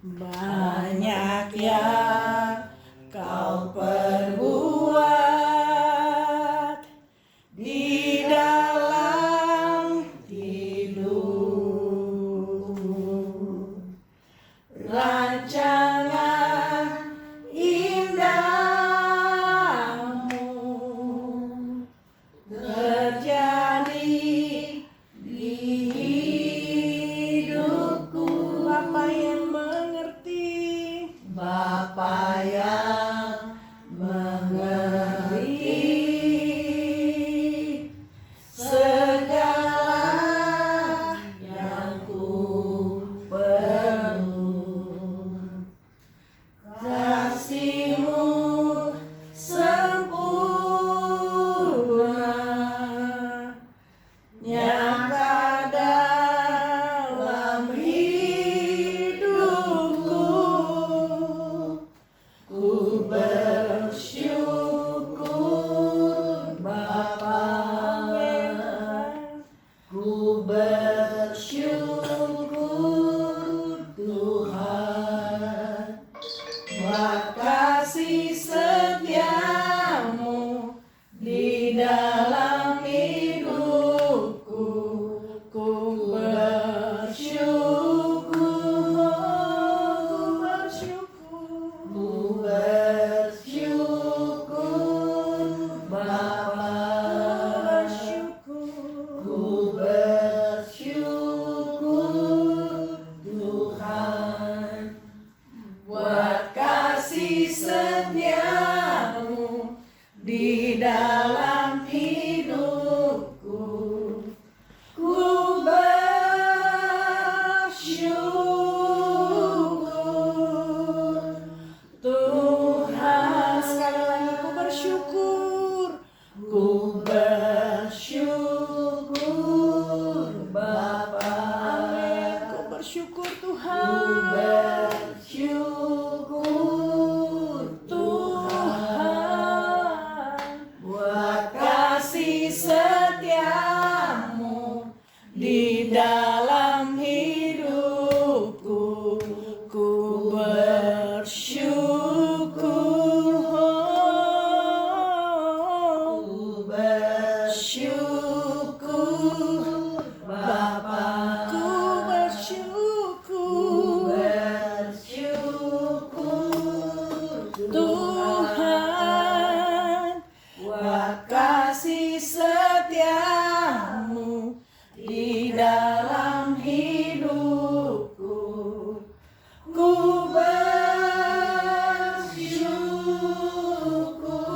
Banyak yang kau perbuat di dalam tidur. Rancangan indahmu terjadi di hidupku. Bapa yang mengerti, Bapa yang mengerti segala yang ku perlu. Kasih-Mu sempurna nyata dalam hidupku. Ku bersyukur Bapa, ku bersyukur Tuhan, buat kasih setiamu di dalam hidupku. Ku bersyukur, ku bersyukur Bapa, ku bersyukur Tuhan, buat kasih setiamu di dalam hidupku. Ku bersyukur Tuhan. Sekali lagi ku bersyukur. Ku bersyukur Bapa. Amin. Ku bersyukur Tuhan. Ku bersyukur Tuhan, buat kasih setiamu di dalam hidupku. Ku bersyukur, ku bersyukur Bapa, ku bersyukur Tuhan, buat kasih setiamu di dalam hidupku. Ku bersyukur, ku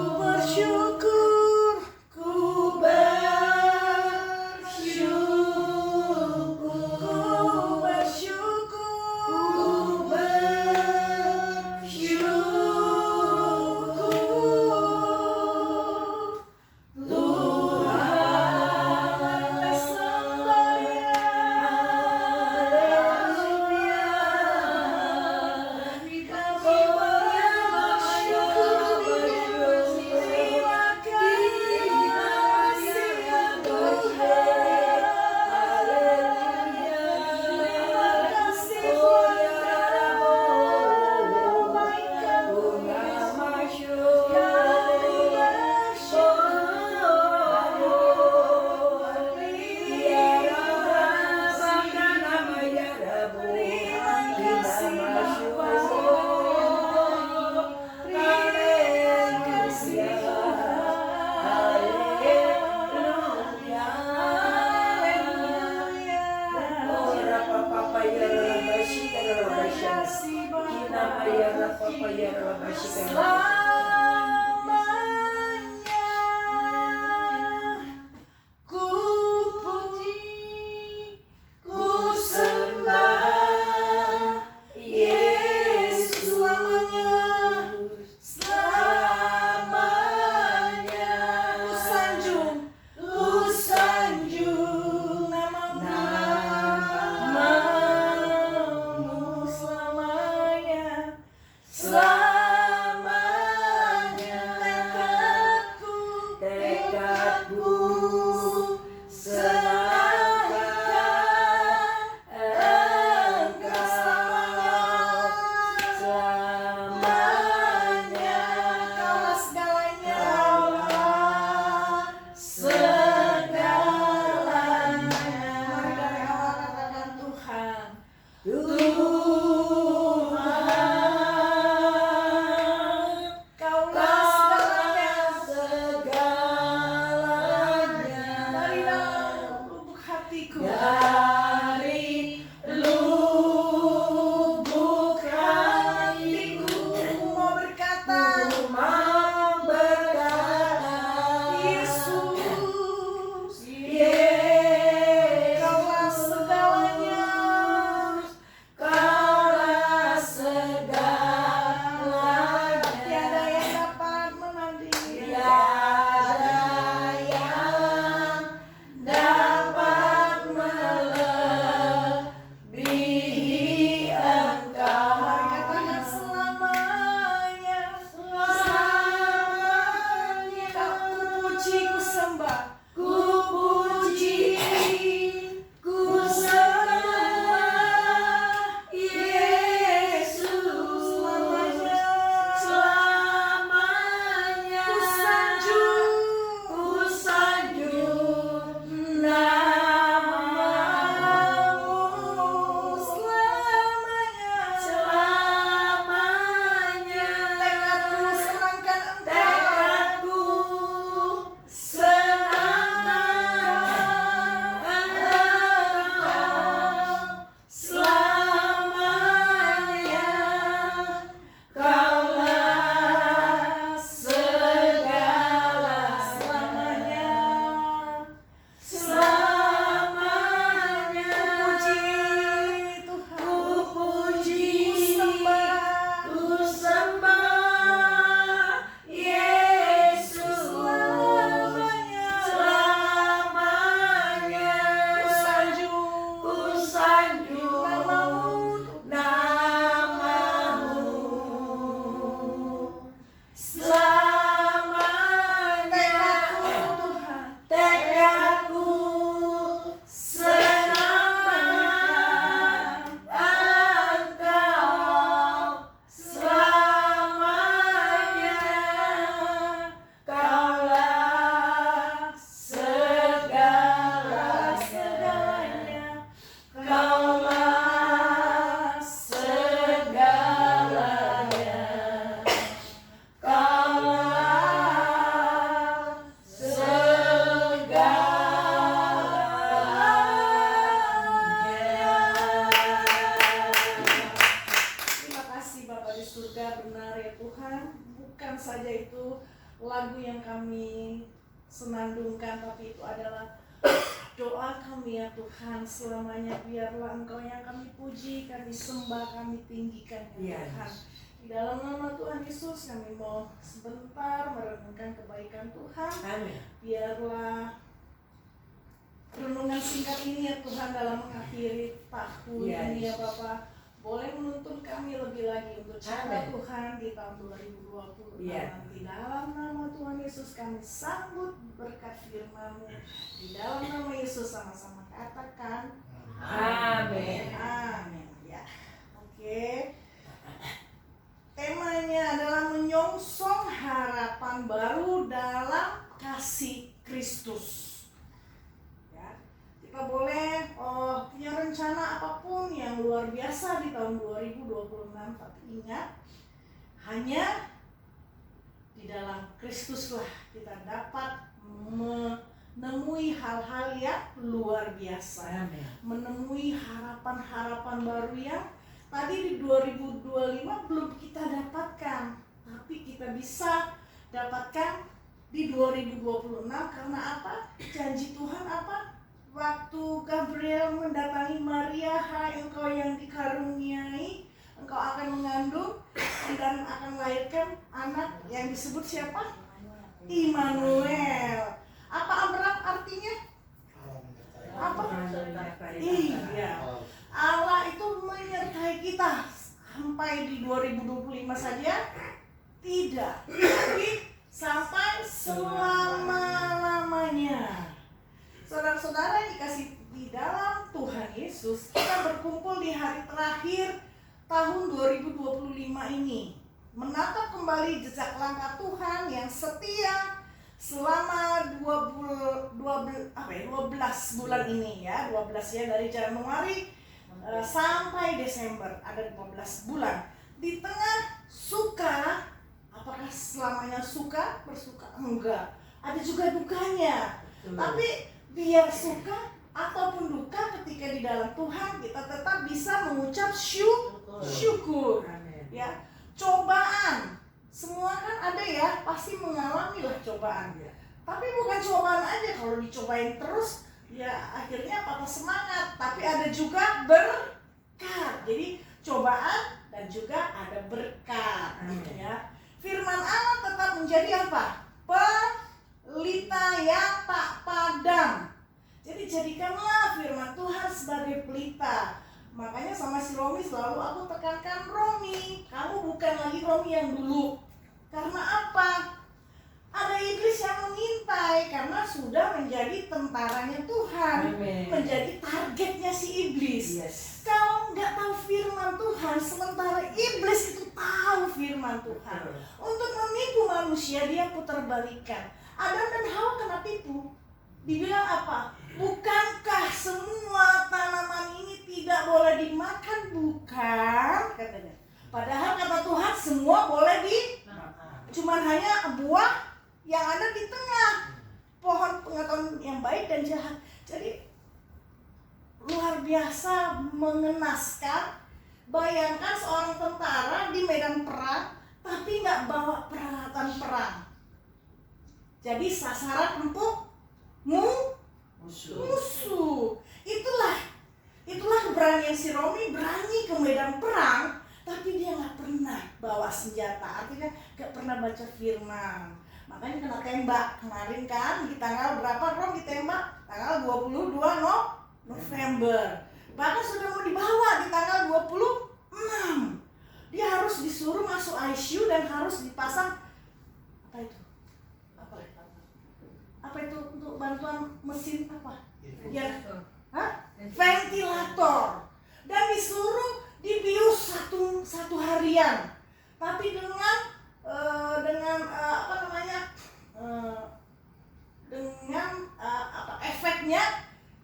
selamanya. hatiku. Dari lubuk hatiku Mau berkata, mau berkata, Yesus, Yesus, Kaulah segalanya. Kaulah segalanya. Tiada yang dapat menandingi. Tiada yang dapat melebihi Engkau. Mari katakan selamanya. Selamanya. Ku puji, ku sembah. Ku puji, ku sembah Yesus Selamanya. selamanya. Ku sanjung. Ku sanjung namamu Selamanya. selamanya. Tekadku senangkan Engkau. Tekadku senang Engkau selamanya. Kaulah segala Selamanya. selamanya. Puji Tuhan. Ku puji, Ku sembah. ku sembah Yesus Selamanya. selamanya. Ku sanjung. Ku sanjung Namamu. namamu selamanya. Tekadku Tuhan. Tekadku senang Engkau selamanya. Kaulah segalanya. Kaulah segalanya. Kaulah segalanya. Terima kasih Bapa di surga, benar ya Tuhan. Bukan saja itu lagu yang kami senandungkan, tapi itu adalah doa kami ya Tuhan. Selamanya biarlah Engkau yang kami puji, kami sembah, kami tinggikan ya Tuhan. Di dalam nama Tuhan Yesus kami mau sebentar merenungkan kebaikan Tuhan. Amin. Biarlah renungan singkat ini ya Tuhan dalam mengakhiri tahun Ya, ini ya Bapak boleh menuntun kami lebih lagi untuk cita Amin. Tuhan di tahun 2020 Ya. nanti. Dalam nama Tuhan Yesus kami sambut berkat firman-Mu. Di dalam nama Yesus sama-sama katakan Amin. amin ya. Oke. Temanya adalah menyongsong harapan baru dalam kasih Kristus. Ya, kita boleh punya rencana apapun yang luar biasa di tahun 2026, tapi ingat hanya di dalam Kristuslah kita dapat menemui hal-hal yang luar biasa, Amin. menemui harapan-harapan baru yang tadi di 2025 belum kita dapatkan, tapi kita bisa dapatkan di 2026 karena apa? Janji Tuhan apa? Waktu Gabriel mendatangi Maria, hai engkau yang dikaruniai, engkau akan mengandung dan akan melahirkan anak yang disebut siapa? Immanuel. Apa Abraham artinya? Apa? Iya. Allah itu menyertai kita sampai di 2025 saja? Tidak, tapi sampai selama-lamanya. Saudara-saudara yang dikasih di dalam Tuhan Yesus, kita berkumpul di hari terakhir tahun 2025 ini, menatap kembali jejak langkah Tuhan yang setia selama 12 bulan ini ya, 12 ya, dari Januari sampai Desember, ada 12 bulan. Di tengah suka, apakah selamanya suka? Bersuka? Enggak. Ada juga dukanya. Tapi biar suka ataupun di dalam Tuhan, kita tetap bisa mengucap syukur. Amin. Ya, cobaan. Semua kan ada ya, pasti mengalami lah cobaan. Tapi bukan cobaan aja, kalau dicobain terus ya akhirnya patah semangat. Tapi ada juga berkat. Jadi cobaan dan juga ada berkat. Ya. Firman Allah tetap menjadi apa? Pelita yang tak padam. Jadi jadikanlah firman Tuhan sebagai pelita. Makanya sama si Romi selalu aku tekankan, Romi, kamu bukan lagi Romi yang dulu. Karena apa? Ada iblis yang mengintai karena sudah menjadi tentaranya Tuhan. Amin. Menjadi targetnya si iblis. Yes. Kalau nggak tahu firman Tuhan, sementara iblis itu tahu firman Tuhan. Untuk menipu manusia, dia putar-balikan. Adam dan Hawa kena tipu. Dibilang apa? Bukankah semua tanaman ini tidak boleh dimakan? Bukan, katanya. Padahal kata Tuhan semua boleh cuman hanya buah yang ada di tengah pohon pengetahuan yang baik dan jahat. Jadi luar biasa mengenaskan. Bayangkan seorang tentara di medan perang tapi nggak bawa peralatan perang. Jadi sasaran empuk musuh. Itulah keberanian si Romi, berani ke medan perang, tapi dia nggak pernah bawa senjata. Artinya nggak pernah baca firman. Makanya kena tembak kemarin kan, di tanggal berapa Rom ditembak? Tanggal 22 November. Bahkan sudah mau dibawa di tanggal 26. Dia harus disuruh masuk ICU dan harus dipasang apa itu untuk bantuan mesin apa? Ventilator. Dan disuruh dibius satu harian. Tapi dengan efeknya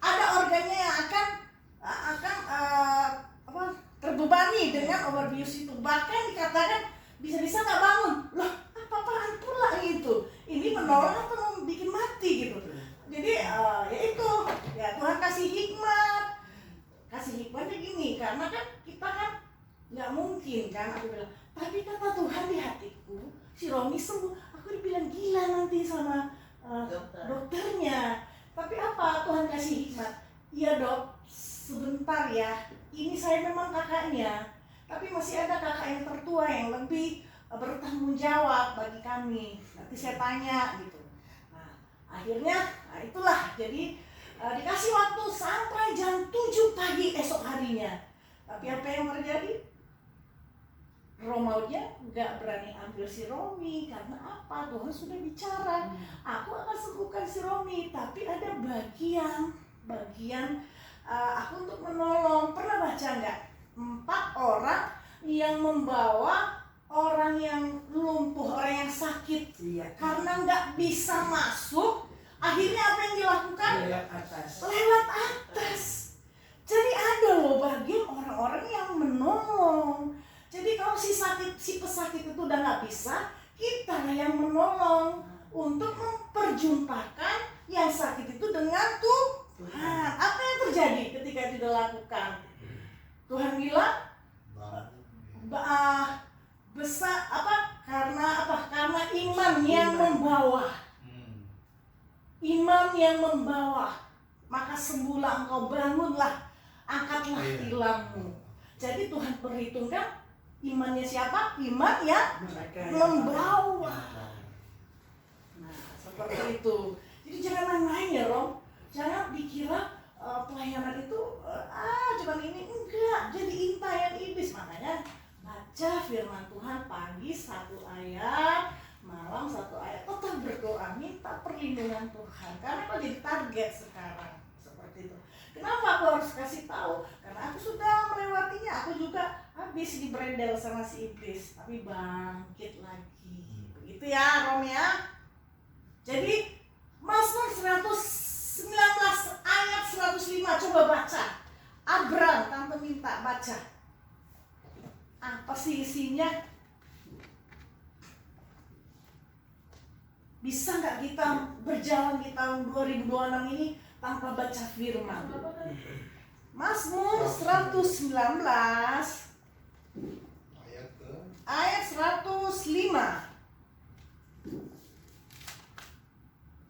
ada organnya yang akan terbebani dengan overuse itu. Bahkan dikatakan bisa-bisa nggak bangun. Loh, apa-apaan pula gitu. Ini menolong atau bikin mati gitu. Jadi ya itu, ya Tuhan kasih hikmatnya gini, karena kan kita kan nggak mungkin kan, aku bilang. Tapi kata Tuhan di hatiku, si Romi sembuh. Aku dibilang gila nanti sama dokternya. Tapi apa? Tuhan kasih hikmat. Iya dok, sebentar ya. Ini saya memang kakaknya, tapi masih ada kakak yang tertua yang lebih bertanggung jawab bagi kami. Nanti saya tanya gitu. Nah, akhirnya itulah. Jadi dikasih waktu sampai jam 7 pagi esok harinya. Tapi apa yang terjadi? Romaunya nggak berani ambil si Romi. Karena apa? Tuhan sudah bicara, aku akan sembuhkan si Romi. Tapi ada bagian aku untuk menolong. Pernah baca nggak? 4 orang yang membawa orang yang lumpuh, orang yang sakit. Karena nggak bisa masuk, akhirnya apa yang dilakukan? Lewat atas. Jadi ada loh bagian orang-orang yang menolong. Jadi kalau si pesakit itu udah nggak bisa, kita yang menolong untuk memperjumpakan yang sakit itu dengan Tuhan. Apa yang terjadi ketika itu dilakukan? Tuhan bilang karena iman yang membawa. Iman yang membawa, maka sembuhlah engkau, bangunlah, angkatlah tilangmu. Jadi Tuhan perhitungkan imannya siapa? Iman yang membawa. Nah, seperti itu. Jadi jangan main-main ya Rom. Jangan dikira pelayanan itu cuman ini, enggak. Jadi intayan iblis. Makanya baca firman Tuhan pagi 1 ayat, malam 1 ayat. Tetap berdoa, minta perlindungan Tuhan. Karena kau jadi target sekarang. Seperti itu. Kenapa aku harus kasih tahu? Karena aku sudah melewatinya. Aku juga habis dibrandel sama si iblis, tapi bangkit lagi. Begitu ya Rom ya. Jadi Mazmur 119 ayat 105, coba baca. Abram, tante minta baca. Apa sih isinya? Bisa nggak kita berjalan di tahun 2026 ini tanpa baca firman? Mazmur 119 ayat 105.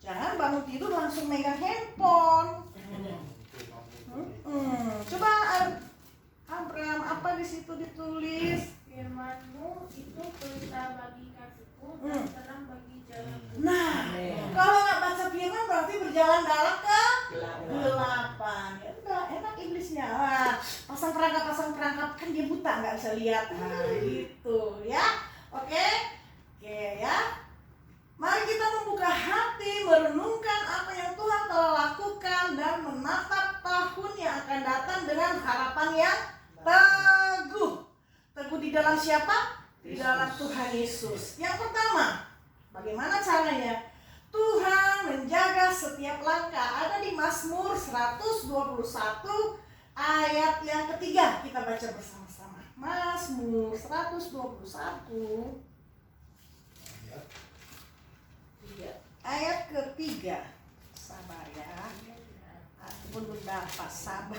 Jangan bangun tidur langsung megang handphone. Coba Abraham, apa di situ ditulis? Firman-Mu itu pelita bagi kakiku dan terang bagi jalanku. Nah, kalau nggak baca firman berarti berjalan dalam kegelapan. Ya udah, enak iblisnya. Wah, pasang perangkap kan dia buta, nggak bisa lihat. Nah, gitu ya. Oke ya. Mari kita membuka hati, merenungkan apa yang Tuhan telah lakukan dan menatap tahun yang akan datang dengan harapan yang teguh. Teguh di dalam siapa? Di dalam Tuhan Yesus. Yang pertama, bagaimana caranya? Tuhan menjaga setiap langkah. Ada di Mazmur 121 ayat yang ketiga. Kita baca bersama-sama. Mazmur 121 ayat ketiga. Sabar ya. Aku belum dapat sabar.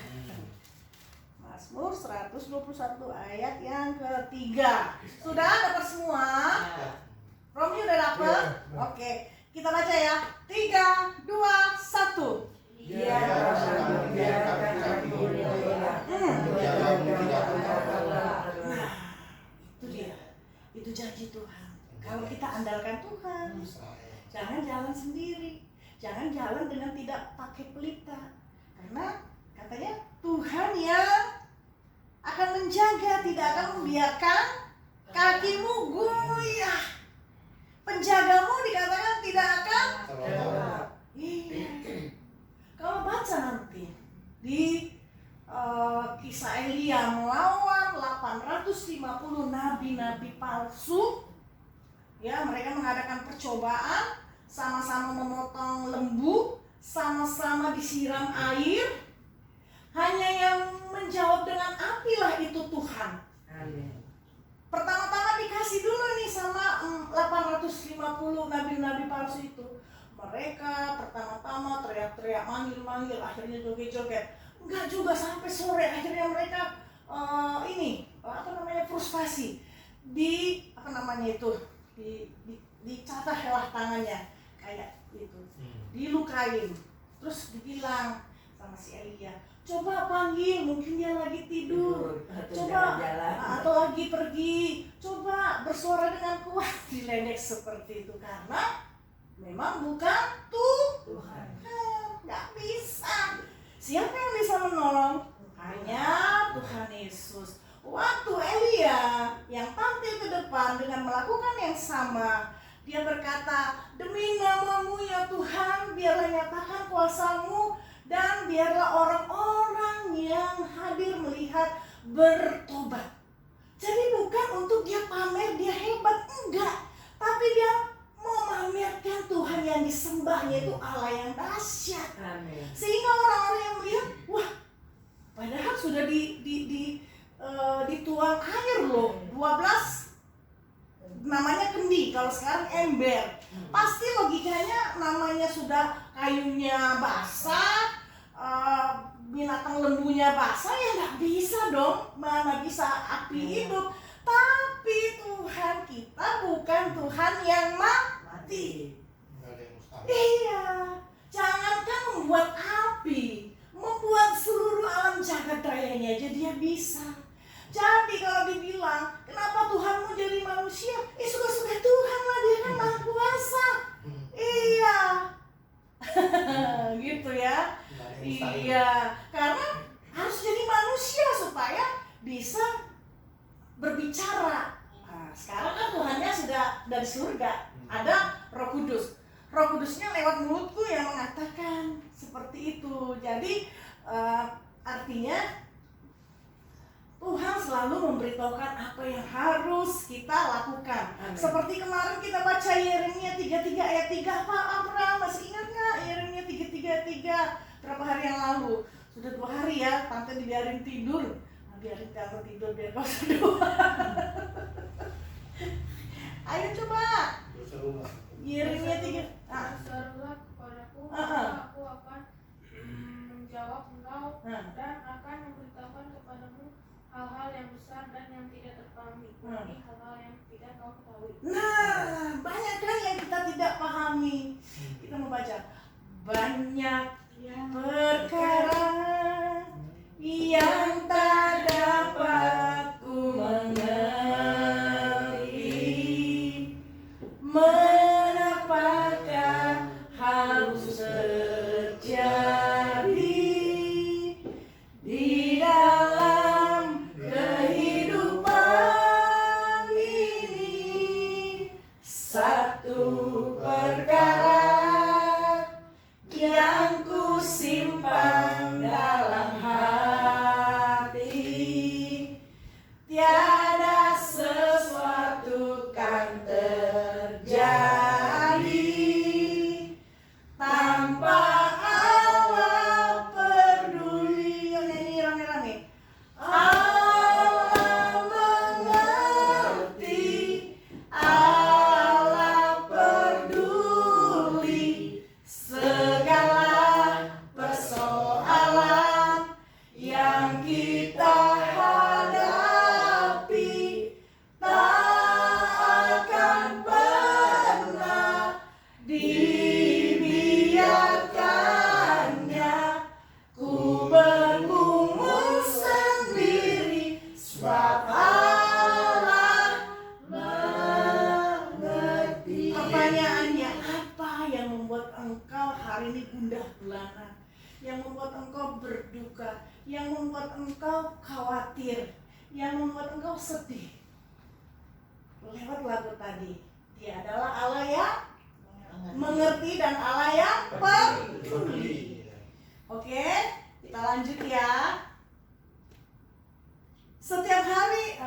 Mazmur 121 ayat yang ketiga. Sudah dapat semua? Romi udah dapat? Oke, kita baca ya. 3, 2, 1. Dia akan membiarkan kami berjalan. Nah, itu dia. Itu janji Tuhan. Kalau kita andalkan Tuhan, jangan jalan sendiri. Jangan jalan dengan tidak pakai pelita. Karena katanya Tuhan yang akan menjaga, tidak akan membiarkan kakimu goyah. Penjagamu dikatakan tidak akan iya. Kalau baca nanti di kisah Elia melawan 850 nabi-nabi palsu, ya, mereka mengadakan percobaan, sama-sama memotong lembu, sama-sama disiram air. Hanya yang menjawab dengan apilah itu Tuhan. Amin. Pertama-tama dikasih dulu nih sama 850 nabi-nabi palsu itu. Mereka pertama-tama teriak-teriak, manggil-manggil, akhirnya joget-joget. Enggak juga, sampai sore akhirnya mereka frustasi. Dicatah tangannya kayak itu. Dilukain. Terus dibilang sama si Elia, coba panggil, mungkin dia lagi tidur, coba atau lagi pergi, coba bersuara dengan kuat. Diledek seperti itu karena memang bukan Tuhan. Nggak bisa. Siapa yang bisa menolong? Hanya Tuhan Yesus. Waktu Elia yang tampil ke depan dengan melakukan yang sama, dia berkata, demi nama-Mu ya Tuhan, biarlah nyatakan kuasa-Mu, dan biarlah orang-orang yang hadir melihat bertobat. Jadi bukan untuk dia pamer, dia hebat, enggak. Tapi dia memamerkan Tuhan yang disembahnya itu Allah yang dahsyat. Amin. Sehingga orang-orang yang melihat, wah, padahal sudah dituang air loh, 12 namanya kendi, kalau sekarang ember. Pasti logikanya namanya sudah kayunya basah, binatang lembunya basah, ya nggak bisa dong, mana bisa api hidup. Tapi Tuhan kita bukan Tuhan yang mati. Iya, jangankan membuat api, membuat seluruh alam jagat rayanya aja dia bisa. Jadi kalau dibilang, kenapa Tuhan mau jadi manusia? Suka-suka Tuhan lah, dia kan maha kuasa. Iya. Gitu ya. Iya, karena harus jadi manusia supaya bisa berbicara. Nah, sekarang kan Tuhannya sudah dari surga, ada Roh Kudus. Roh Kudusnya lewat mulutku yang mengatakan seperti itu. Jadi artinya Tuhan selalu memberitahukan apa yang harus kita lakukan. Amin. Seperti kemarin kita baca Yeremia 33 ayat 3. Pak Abraham masih ingat nggak Yeremia 33 ayat 3? Berapa hari yang lalu? Sudah 2 hari ya, tante dibiarin tidur. Biarin tante tidur biar kau sedua. Ayo coba. Yeremia 3. Serulah kepadaku, maka aku akan menjawab engkau dan akan yang tidak terpahami, yakni hal-hal yang tidak kau ketahui. Nah, banyak kan yang kita tidak pahami. Kita mau baca. Banyak perkara yang tak dapat ku mengerti. Menapakah harus terjadi di dalam kehidupan ini? Satu perkara yang ku simpan dalam hati, tiada sesuatu kan terjadi tanpa Allah peduli. Nyanyi rame-rame. Allah mengerti, Allah peduli segala persoalan yang kita hadapi. Tak akan pernah dibiarkannya ku bergumul sendiri, sebab Allah mengerti. Pertanyaannya, apa yang membuat engkau hari ini gundah gulana, yang membuat engkau berduka, yang membuat engkau khawatir, yang membuat engkau sedih? Lewat lagu tadi, Dia adalah Allah yang mengerti dan Allah yang peduli. Oke, kita lanjut ya. Setiap hari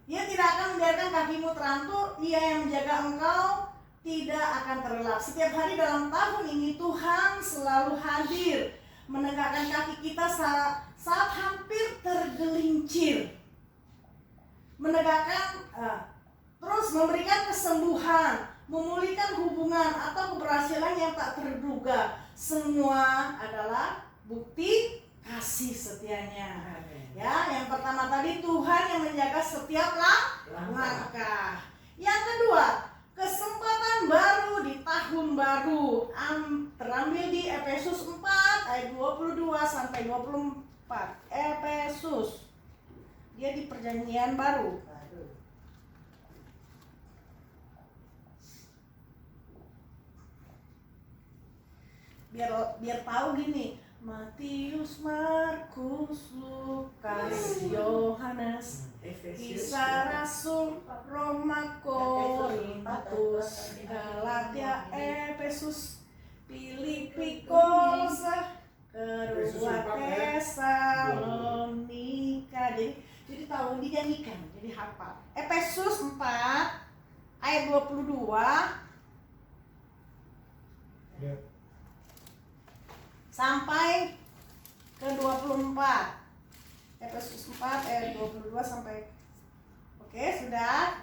Ia tidak akan membiarkan kakimu terantuk, Ia yang menjaga engkau tidak akan terlelap. Setiap hari dalam tahun ini Tuhan selalu hadir menegakkan kaki kita saat hampir tergelincir, menegakkan terus memberikan kesembuhan, memulihkan hubungan atau keberhasilan yang tak terduga. Semua adalah bukti kasih setianya. Ya, yang pertama tadi Tuhan yang menjaga setiap langkah. Yang kedua, kesempatan baru di tahun baru, terambil di Efesus 4 ayat 22 sampai 24. Efesus, dia di perjanjian baru. Biar tahu gini, Matius, Markus, Lukas, Yohanes, Kisah Rasul, Roma, Korintus, Galatia, Efesus, Filipi, Kolose, kedua Tesalonika. Jadi tahu dinyanyikan, jadi hafal. Efesus 4 ayat 22 sampai ke 24. Efesus 4 ayat 22 sampai. Oke, sudah?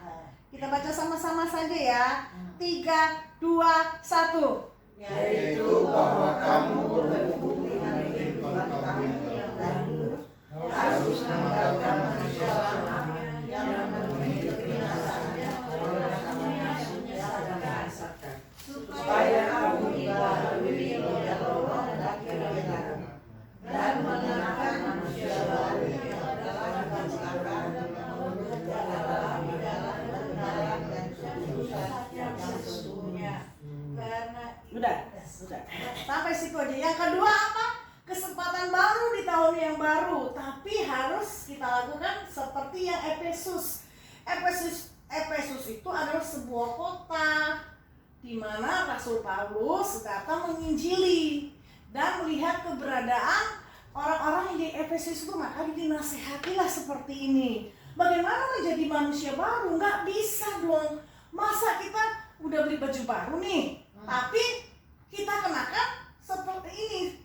Kita baca sama-sama saja ya. 3, 2, 1. Yaitu bahwa kamu berhubung dengan kehidupan kamu yang dahulu, harus meninggalkan manusia lama yang memenuhi kebinasaannya oleh namanya dan disesatkan, supaya kamu dibaharui oleh Roh dan kebenaran, dan mengenakan manusia baru yang dalam penciptaan menurut segala idalah kebenaran dan kekudusan yang sesungguhnya. Karena udah. Sampai situ aja. Yang kedua apa? Kesempatan baru di tahun yang baru, tapi harus kita lakukan seperti yang Efesus. Efesus itu adalah sebuah kota di mana Rasul Paulus datang menginjili dan melihat keberadaan orang-orang di Efesus itu, maka dinasehatilah seperti ini. Bagaimana menjadi manusia baru? Nggak bisa dong. Masa kita udah beli baju baru nih, tapi kita kenakan seperti ini,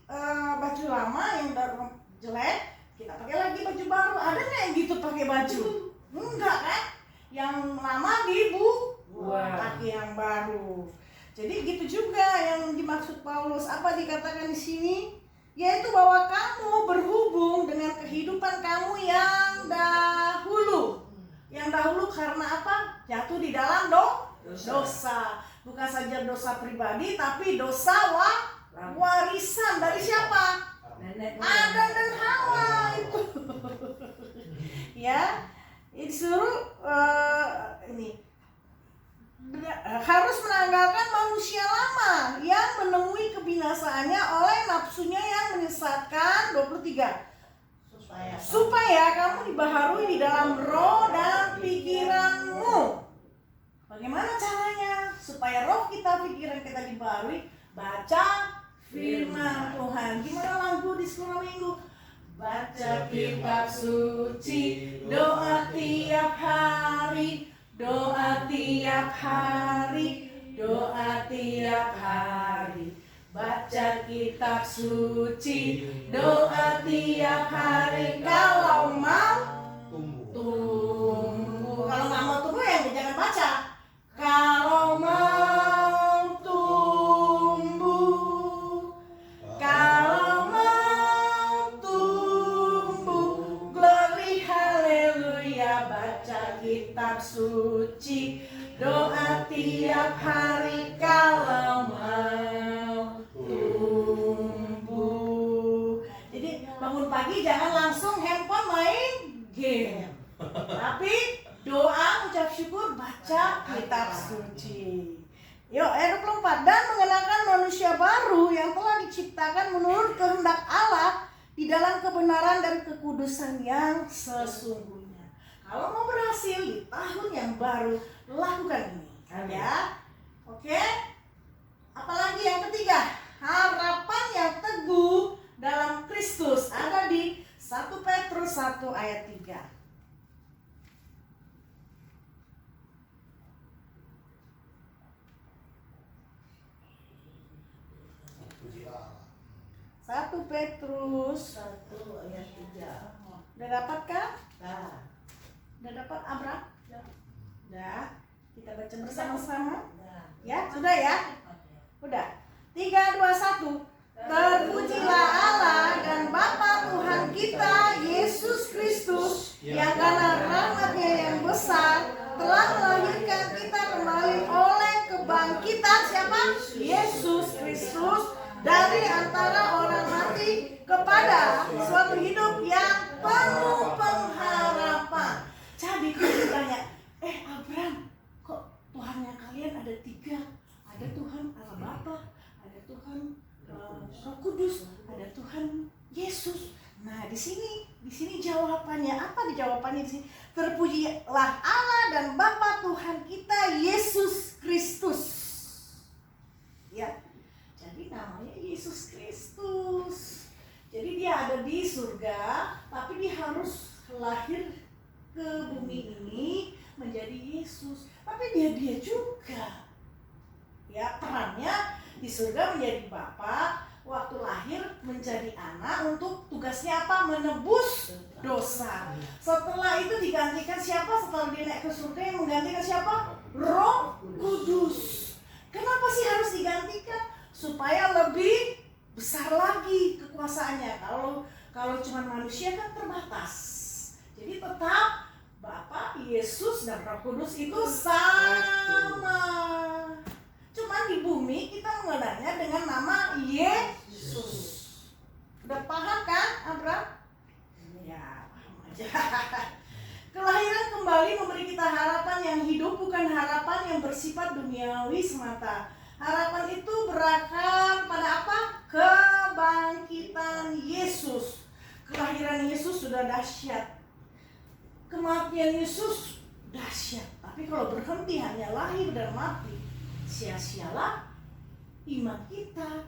baju lama yang udah jelek, kita pakai lagi baju baru. Ada nggak yang gitu pakai baju? Enggak kan? Yang lama pakai yang baru. Jadi gitu juga yang dimaksud Paulus. Apa dikatakan di sini? Yaitu bahwa kamu berhubung dengan kehidupan kamu yang dahulu. dosa. Bukan saja dosa pribadi, tapi dosa warisan dari siapa? Adam dan Hawa itu. Ya, disuruh ini harus menanggalkan manusia lama yang menemui kebinasaannya oleh nafsunya yang menyesatkan. 23. Supaya kamu dibaharui di dalam roh dan pikiranmu. Bagaimana caranya? Supaya roh kita, pikiran kita dibaharui, baca firman Tuhan. Gimana lagu di sekolah minggu? Baca kitab suci, doa tiap hari, doa tiap hari, doa tiap hari. Baca kitab suci, doa tiap hari. Kalau mau tumbuh, kalau nggak mau tumbuh ya jangan baca. Kalau mau tumbuh, kalau mau tumbuh, glory haleluya. Baca kitab suci, doa tiap hari. Kalau mau tumbuh. Jadi bangun pagi jangan langsung handphone main game, tapi doa, ucap syukur, baca kitab suci. Yuk, ayat 24. Dan mengenakan manusia baru yang telah diciptakan menurut kehendak Allah di dalam kebenaran dan kekudusan yang sesungguhnya. Kalau mau berhasil di tahun yang baru, lakukan ini. Ya, oke. Apalagi yang ketiga, harapan yang teguh dalam Kristus ada di 1 Petrus 1 ayat 3. 1 Petrus 1 ayat 3. udah dapat kan? Nah, Udah dapat Abram? Udah. Kita baca bersama-sama. nah. Ya, sudah ya? Udah. 3, 2, 1. Terpujilah Allah dan Bapa Tuhan kita Yesus Kristus yang karena rahmat-Nya yang besar telah melahirkan kita kembali oleh kebangkitan siapa? Yesus Kristus dari antara orang mati kepada suatu hidup yang penuh pengharapan. Jadi kalau ditanya, Abram, kok Tuhannya kalian ada 3? Ada Tuhan Allah Bapa, ada Tuhan Roh Kudus, ada Tuhan Yesus. Nah, di sini jawabannya apa? Di jawabannya di sini, terpujilah Allah dan Bapa Tuhan kita Yesus Kristus. Ya. Jadi namanya Yesus Kristus. Jadi dia ada di surga, tapi dia harus lahir ke bumi ini menjadi Yesus. Tapi dia juga, ya, perannya di surga menjadi Bapa, waktu lahir menjadi anak untuk tugasnya apa? Menebus dosa. Setelah itu digantikan siapa? Setelah dia naik ke surga yang menggantikan siapa? Roh Kudus. Kenapa sih harus digantikan? Supaya lebih besar lagi kekuasaannya. Kalau cuma manusia kan terbatas. Jadi tetap Bapa, Yesus dan Roh Kudus itu sama. Cuman di bumi kita mengenalnya dengan nama Yesus. Udah paham kan, Abram? Ya, paham aja. Kelahiran kembali memberi kita harapan yang hidup, bukan harapan yang bersifat duniawi semata. Harapan itu berakar pada apa? Kebangkitan Yesus. Kelahiran Yesus sudah dahsyat. Kematian Yesus dahsyat. Tapi kalau berhenti hanya lahir dan mati, sia-sialah iman kita.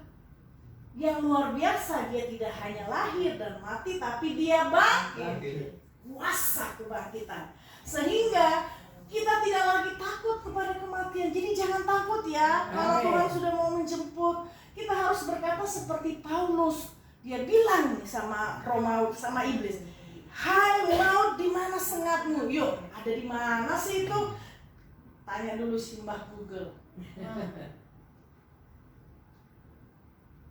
Yang luar biasa, dia tidak hanya lahir dan mati, tapi dia bangkit. Kuasa kebangkitan. Sehingga kita tidak lagi takut kepada kematian. Jadi jangan takut ya. Kalau Tuhan sudah mau menjemput, kita harus berkata seperti Paulus. Dia bilang sama Romawi, sama iblis, "Hai maut, di mana sengatmu?" Yuk, ada di mana sih itu? Tanya dulu si Mbah Google.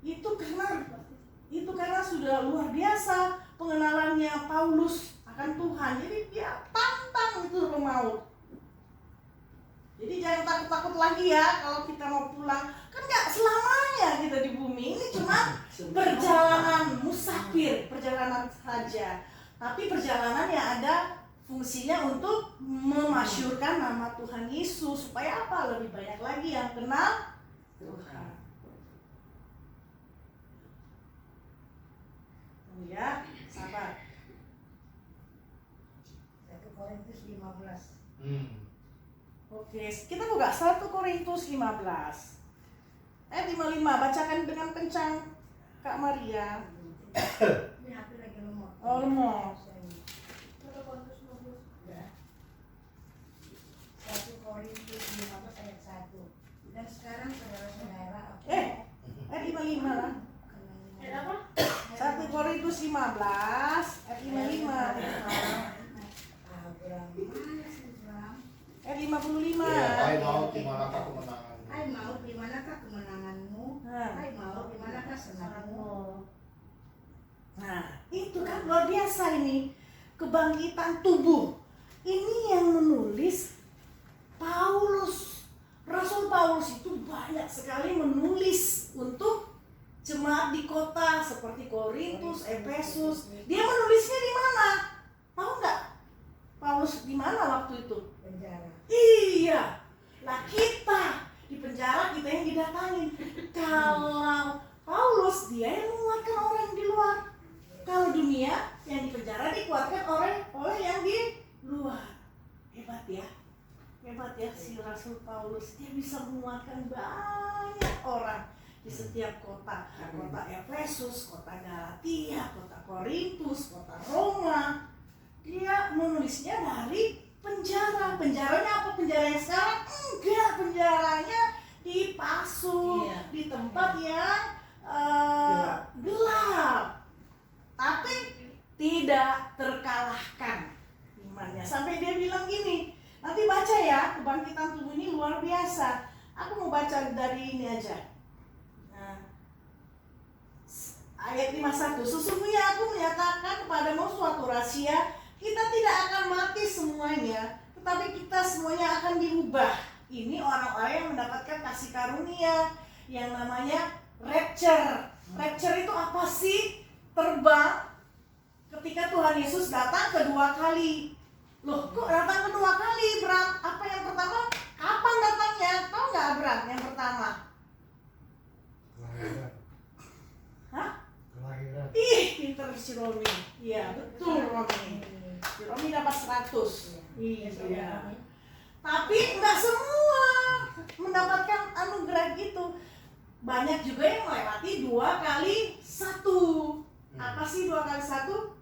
Itu karena sudah luar biasa pengenalannya Paulus akan Tuhan. Jadi dia tantang itu maut. Jadi jangan takut-takut lagi ya kalau kita mau pulang. Kan nggak selamanya kita di bumi. Ini cuma perjalanan musafir, perjalanan saja. Tapi perjalanan yang ada fungsinya untuk memasyurkan nama Tuhan Yesus. Supaya apa? Lebih banyak lagi yang kenal Tuhan. Ya, sabar. 1 Korintus 15. Oke, kita buka 1 Korintus 15. Ayat 55, bacakan dengan kencang Kak Maria. Ini HP lagi lemot. Oh, lemot. 1 Korintus 15. Ya. 1 Korintus 15 ayat 1. Dan sekarang saudara-saudara, Ayat 55 lah. Ayat apa? 1 Korintus 15, ayat 55. Abraham, mana sih Abraham? Ayat 55. Hai maut, di manakah kemenanganmu? Hai maut, di manakah kemenanganmu? Hai maut, di manakah senangmu? Nah, itu kan luar biasa ini. Kebangkitan tubuh. Ini yang menulis Paulus. Rasul Paulus itu banyak sekali menulis untuk jemaat di kota seperti Korintus, Efesus. Dia menulisnya di mana? Tahu nggak? Paulus di mana waktu itu? Penjara. Iya. Lah kita di penjara, kita yang didatangin. Kalau Paulus, dia yang menguatkan orang yang di luar. Kalau dunia yang di penjara dikuatkan oleh yang di luar. Hebat ya. Hebat ya si Rasul Paulus. Dia bisa menguatkan banyak orang di setiap kota. Kota Efesus, kota Galatia, kota Korintus, kota Roma. Dia menulisnya dari penjara. Penjaranya apa? Penjara yang sekarang? Enggak, penjaranya di Pasu, di tempat yang gelap. Tapi tidak terkalahkan imannya. Sampai dia bilang gini, nanti baca ya, kebangkitan tubuh ini luar biasa. Aku mau baca dari ini aja. Nah, ayat 51, sesungguhnya aku menyatakan kepadamu suatu rahasia, kita tidak akan mati semuanya, tetapi kita semuanya akan diubah. Ini orang-orang yang mendapatkan kasih karunia yang namanya rapture. Rapture itu apa sih? Terbang ketika Tuhan Yesus datang kedua kali. Loh, kok datang kedua kali, Bram? Apa yang pertama? Kapan datangnya? Tahu nggak, Bram? Yang pertama? Kelahiran. Hah? Kelahiran. Ih, pinter si Romi. Iya, betul Romi. Si Romi dapat 100. Iya. Tapi nggak semua mendapatkan anugerah gitu. Banyak juga yang melewati 2 kali 1. Apa sih 2 kali 1?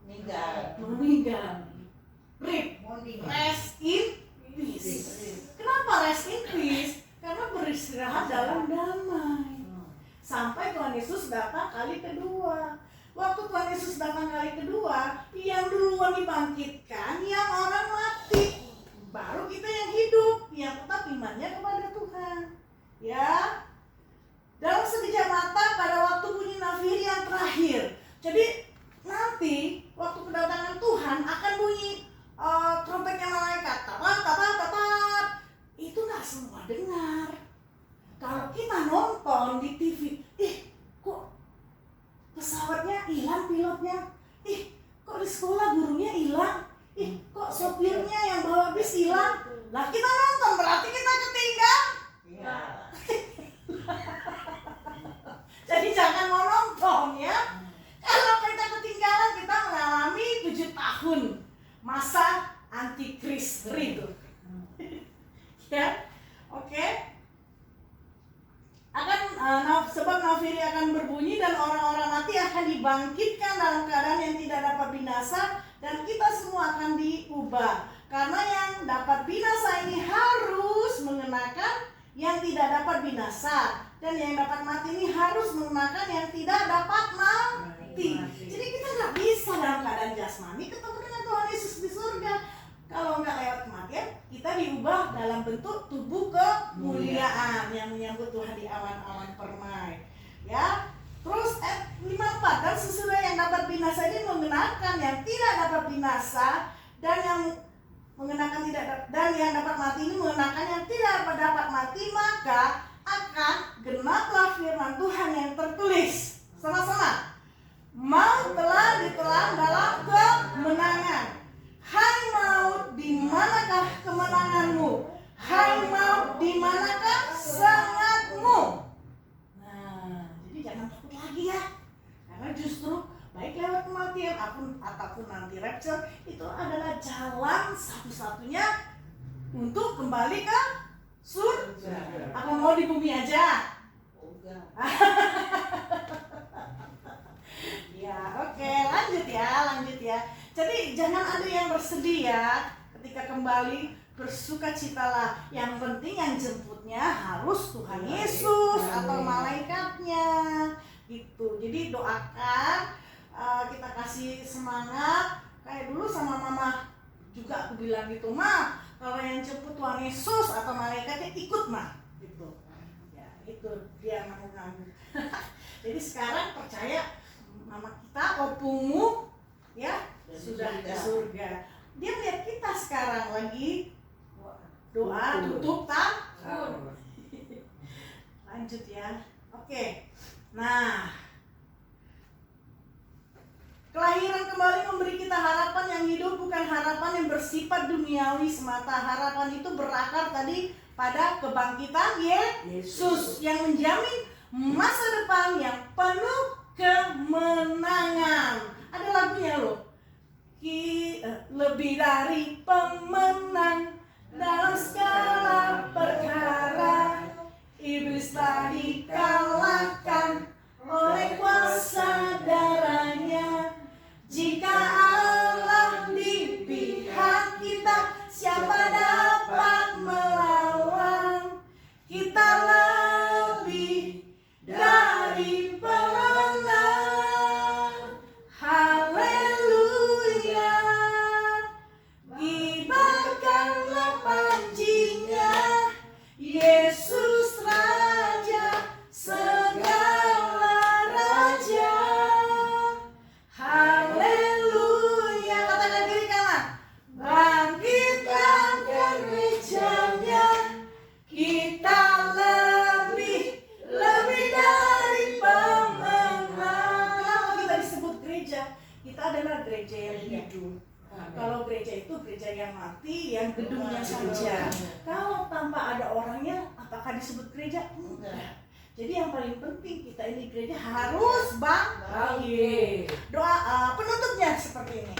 Meninggal. Rip. Rest in peace. Kenapa rest in peace? Karena beristirahat dalam damai. Sampai Tuhan Yesus datang kali kedua. Waktu Tuhan Yesus datang kali kedua, yang duluan dibangkitkan, yang orang mati. Baru kita yang hidup, yang tetap imannya kepada Tuhan. Ya. Dalam sekejap mata pada waktu bunyi nafiri yang terakhir. Jadi nanti waktu kedatangan Tuhan akan bunyi trompetnya malaikat. Tatat. Itu nggak semua dengar. Kalau kita nonton di TV, kok pesawatnya hilang pilotnya? Kok di sekolah gurunya hilang? Kok sopirnya yang bawa bis hilang? Lah kita nonton berarti kita ketinggalan. Jadi jangan mau nonton ya. Kalau kita ketinggalan, kita mengalami 7 tahun masa antikris itu. Ya, oke. Sebab nafiri akan berbunyi dan orang-orang mati akan dibangkitkan dalam keadaan yang tidak dapat binasa, dan kita semua akan diubah. Karena yang dapat binasa ini harus mengenakan yang tidak dapat binasa, dan yang dapat mati ini harus mengenakan yang tidak dapat mati. Jadi kita nggak bisa dalam keadaan jasmani ketemu dengan Tuhan Yesus di surga. Kalau nggak lewat kematian, kita diubah dalam bentuk tubuh kemuliaan yang menyambut Tuhan di awan-awan permai. Ya, terus 54, dan sesudah yang dapat binasa ini mengenakan yang tidak dapat binasa, dan yang mengenakan tidak, dan yang dapat mati ini mengenakan yang tidak dapat mati, maka akan genaplah firman Tuhan yang tertulis. Sama-sama. Maut telah ditelan dalam kemenangan. Hai maut, di manakah kemenanganmu? Hai maut, di manakah sengatmu? Nah, jadi jangan takut lagi ya. Karena justru baik lewat kematian ataupun nanti rapture, itu adalah jalan satu-satunya untuk kembali ke surga. Apa mau di bumi aja? Ya, oke, lanjut ya. Jadi jangan ada yang bersedih ya ketika kembali, bersukacitalah. Yang penting yang jemputnya harus Tuhan Yesus atau malaikatnya gitu. Jadi doakan, kita kasih semangat. Kayak dulu sama mama juga aku bilang gitu, Ma, kalau yang jemput Tuhan Yesus atau malaikatnya ikut, Ma, gitu. Ya, itu dia ngaku-ngaku. Jadi sekarang percaya mama kita, opumu ya sudah di surga. Dia lihat kita sekarang lagi doa tutup tahun. Lanjut ya. Oke. Nah, kelahiran kembali memberi kita harapan yang hidup, bukan harapan yang bersifat duniawi semata. Harapan itu berakar tadi pada kebangkitan Yesus yang menjamin masa depan yang penuh kemenangan. Ada lagunya loh. Lebih dari pemenang dalam segala perkara, iblis telah dikalahkan oleh kuasa darahnya. Jika Allah di pihak kita, siapa dapat melawan? Kita lebih dari pemenang. Haleluya. Gibarkanlah panjinya, Yesus Raja segala raja. Haleluya. Katakan diri kanan. Bangkitlah gerejanya, kita lebih dari pemenang. Kenapa kita disebut gereja? Kita adalah gereja yang hidup. Kalau gereja itu gereja yang mati, yang gedungnya saja. Kalau tanpa ada orangnya, apakah disebut gereja? Enggak. Jadi yang paling penting kita ini gereja harus bangkit. Doa penutupnya seperti ini.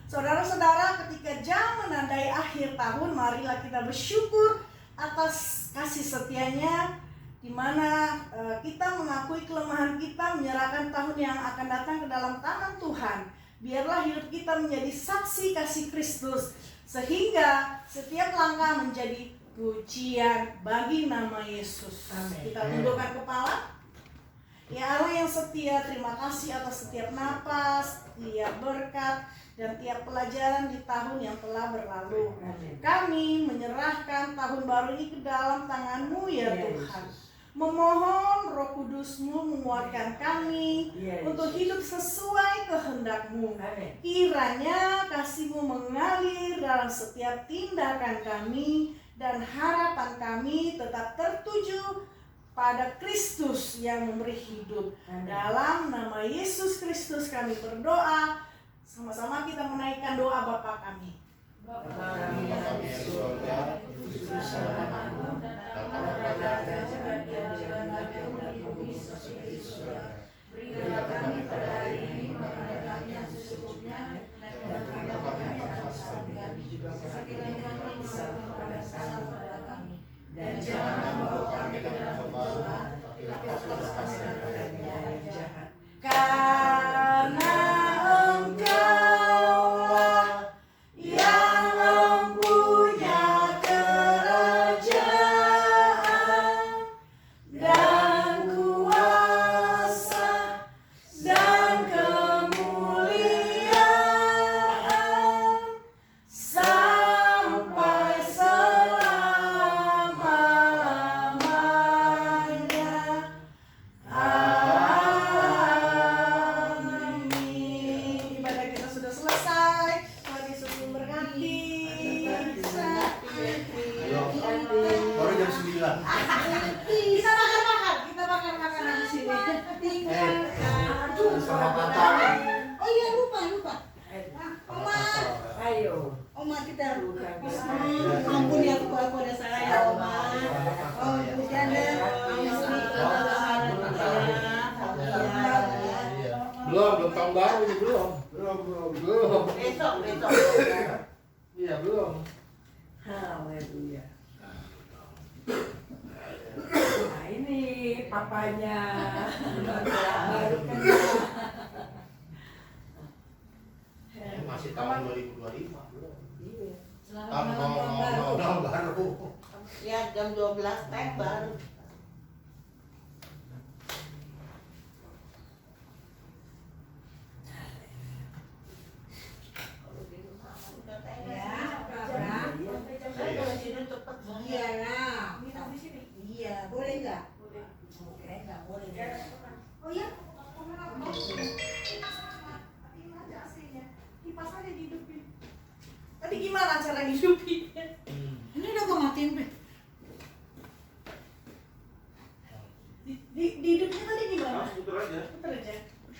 Saudara-saudara, ketika jam menandai akhir tahun, marilah kita bersyukur atas kasih setianya, di mana kita mengakui kelemahan kita, menyerahkan tahun yang akan datang ke dalam tangan Tuhan. Biarlah hidup kita menjadi saksi kasih Kristus, sehingga setiap langkah menjadi pujian bagi nama Yesus. Amin. Kita tundukkan kepala. Ya Allah yang setia, terima kasih atas setiap napas, tiap berkat, dan tiap pelajaran di tahun yang telah berlalu. Amin. Kami menyerahkan tahun baru ini ke dalam tangan-Mu ya Tuhan. Memohon Roh Kudus-Mu menguatkan kami untuk hidup sesuai kehendak-Mu. Kiranya kasih-Mu mengalir dalam setiap tindakan kami, dan harapan kami tetap tertuju pada Kristus yang memberi hidup. Dalam nama Yesus Kristus kami berdoa. Sama-sama kita menaikkan doa Bapa kami. Bapa kami yang di surga, kuduslah namamu, datanglah kerajaanmu, biarlah di bumi seperti di surga. Berilah kami pada hari ini makanan kami yang secukupnya, dan berilah kami kesalahan kami juga, seperti kami mengampuni kesalahan pada kami. Dan janganlah membawa kami ke dalam pencobaan, tapi lepaskanlah kami dari yang jahat. Karena Engkaulah yang kita. Ampun ya aku ada salah ya Oma. Oh ibu janda, Belum tahun baru ini belum. besok. Iya belum. Haleluya. Nah ini papanya baru kenal. Ini masih tahun 2025 belum. Iya. Tahun baru. Ya jam 12 teh baru. Iya lah. Iya, boleh nggak? Oke, nggak boleh. Oh iya? Kipas aja dihidupin. Tadi gimana cara ngidupin?